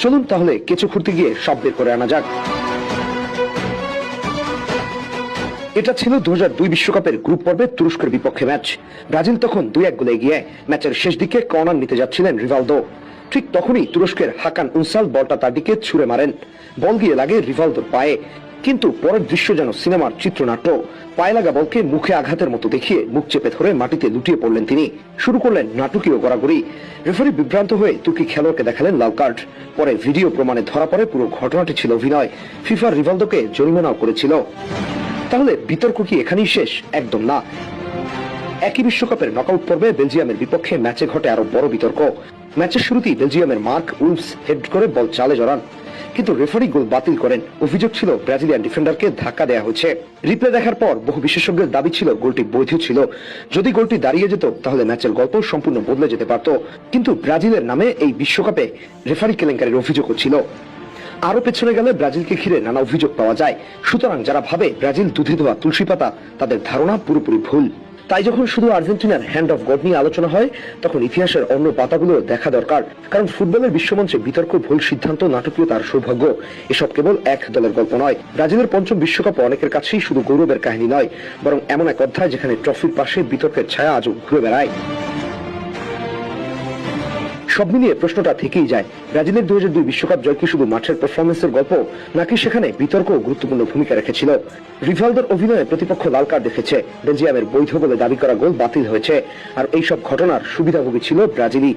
চলুন তাহলে কেঁচো খুঁড়তে গিয়ে সব বের করে আনা যাক। এটা ছিল 2002 বিশ্বকাপের গ্রুপ পর্বে তুরস্কের বিপক্ষে ম্যাচ। ব্রাজিল তখন 2-1 গোলে এগিয়ে। ম্যাচের শেষ দিকে কর্নার নিতে যাচ্ছিলেন রিভালদো। ঠিক তখনই তুরস্কের হাকান উনসাল বলটা তার দিকে ছুড়ে মারেন। বল গিয়ে লাগে রিভালদোর পায়ে, কিন্তু পরের দৃশ্য যেন সিনেমার চিত্রনাট্য। পায়ে লাগা বলকে মুখে আঘাতের মতো দেখিয়ে মুখ চেপে ধরে মাটিতে লুটিয়ে পড়লেন তিনি। শুরু করলেন নাটকীয় গড়াগড়ি। রেফারি বিভ্রান্ত হয়ে তুর্কি খেলোয়াড়কে দেখালেন লাল কার্ড। পরে ভিডিও প্রমাণে ধরা পড়ে পুরো ঘটনাটি ছিল অভিনয়। ফিফা রিভালদোকে জরিমানাও করেছিল। তাহলে বিতর্ক কি এখানেই শেষ? একদম না। একই বিশ্বকাপের নকআউট পর্বে বেলজিয়ামের বিপক্ষে ম্যাচে ঘটে আরো বড় বিতর্ক। ম্যাচের শুরুতেই বেলজিয়ামের মার্ক উলফস হেড করে বল চালে জড়ান, কিন্তু রেফারি গোল বাতিল করেন। অভিযোগ ছিল ব্রাজিলিয়ান ডিফেন্ডারকে ধাক্কা দেওয়া হয়েছে। রিপ্লে দেখার পর বহু বিশেষজ্ঞের দাবি ছিল গোলটি বৈধ ছিল। যদি গোলটি দাঁড়িয়ে যেত তাহলে ম্যাচের গল্প সম্পূর্ণ বদলে যেতে পারত। কিন্তু ব্রাজিলের নামে এই বিশ্বকাপে রেফারি কেলেঙ্কারির অভিযোগও ছিল। আরো পেছনে গেলে ব্রাজিলকে ঘিরে নানা অভিযোগ পাওয়া যায়। সুতরাং যারা ভাবে ব্রাজিল দুধে ধোয়া তুলসী পাতা, তাদের ধারণা পুরোপুরি ভুল। তাই যখন শুধু আর্জেন্টিনার হ্যান্ড অফ গড নিয়ে আলোচনা হয়, তখন ইতিহাসের অন্য পাতাগুলো দেখা দরকার। কারণ ফুটবলের বিশ্বমঞ্চে বিতর্ক, ভুল সিদ্ধান্ত, নাটকীয়তার সৌভাগ্য, এসব কেবল এক দলের গল্প নয়। ব্রাজিলের পঞ্চম বিশ্বকাপ অনেকের কাছেই শুধু গৌরবের কাহিনী নয়, বরং এমন এক অধ্যায় যেখানে ট্রফির পাশে বিতর্কের ছায়া আজও ঘুরে বেড়ায়। সব মিলিয়ে প্রশ্নটা থেকেই যায়, ব্রাজিলের 2002 বিশ্বকাপ জয় কি শুধু মাঠের পারফরমেন্সের গল্প, নাকি সেখানে বিতর্ক গুরুত্বপূর্ণ ভূমিকা রেখেছিল? রিভালদোর অভিনয়ে প্রতিপক্ষ লাল কার্ড দেখেছে, বেলজিয়ামের বৈধ বলে দাবি করা গোল বাতিল হয়েছে, আর এইসব ঘটনার সুবিধাভোগী ছিল ব্রাজিলই।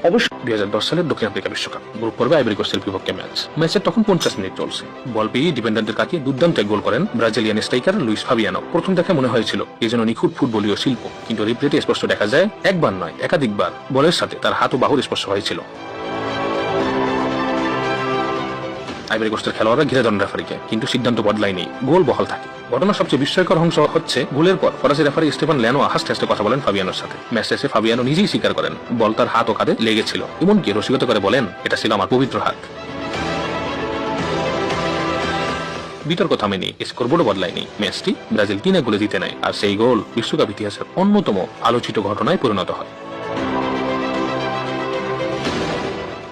অবশ্য 2010 সালের দক্ষিণ আফ্রিকা বিশ্বকাপ গ্রুপ পর্বে আইভরি কোস্টের বিপক্ষে ম্যাচের তখন 50 মিনিট চলছে। বল পেয়ে ডিফেন্ডারদের কাটিয়ে দুর্দান্ত এক গোল করেন ব্রাজিলিয়ান স্ট্রাইকার লুইস ফাবিয়ানো। প্রথম দেখে মনে হয়েছিল এ যেন নিখুঁত ফুটবলীয় শিল্প, কিন্তু রিপ্লেতে স্পষ্ট দেখা যায় একবার নয় একাধিকবার বলের সাথে তার হাত ও বাহুর স্পর্শ হয়েছিল। আইভরি কোস্টের খেলোয়াড়রা ঘিরে ধরেন রেফারিকে, কিন্তু সিদ্ধান্ত বদলায়নি, গোল বহাল থাকে। ঘটনার সবচেয়ে বিস্ময়কর অংশ হচ্ছে গোলের পর ফরাসি রেফারি স্টেফান ল্যানো হাসতে হাসতে কথা বলেন ফাবিয়ানোর সাথে। ম্যাচ শেষে ফাবিয়ানো নিজেই স্বীকার করেন বল তার হাত ও কাঁধে লেগেছিল, এমনকি রসিকতা করে বলেন এটা ছিল আমার পবিত্র হাত। বিতর্ক থামেনি, স্কোরবোর্ডও বদলায়নি। ম্যাচটি ব্রাজিল 3-1 গোলে জিতে নেয়, আর সেই গোল বিশ্বকাপ ইতিহাসের অন্যতম আলোচিত ঘটনায় পরিণত হয়।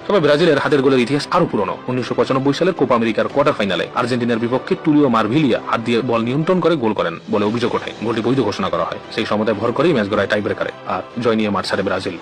তবে ব্রাজিলের হাতের গোলের ইতিহাস আরো পুরনো। 1995 সালের কোপা আমেরিকার কোয়ার্টার ফাইনালে আর্জেন্টিনার বিপক্ষে টুলিও মারভিলিয়া হাত দিয়ে বল নিয়ন্ত্রণ করে গোল করেন বলে অভিযোগ ওঠে। গোলটি বৈধ ঘোষণা করা হয়। সেই সমতায় ভর করেই ম্যাচ গড়ায় টাই ব্রেকারে, আর জয় নিয়ে মাঠ ছাড়ে ব্রাজিল।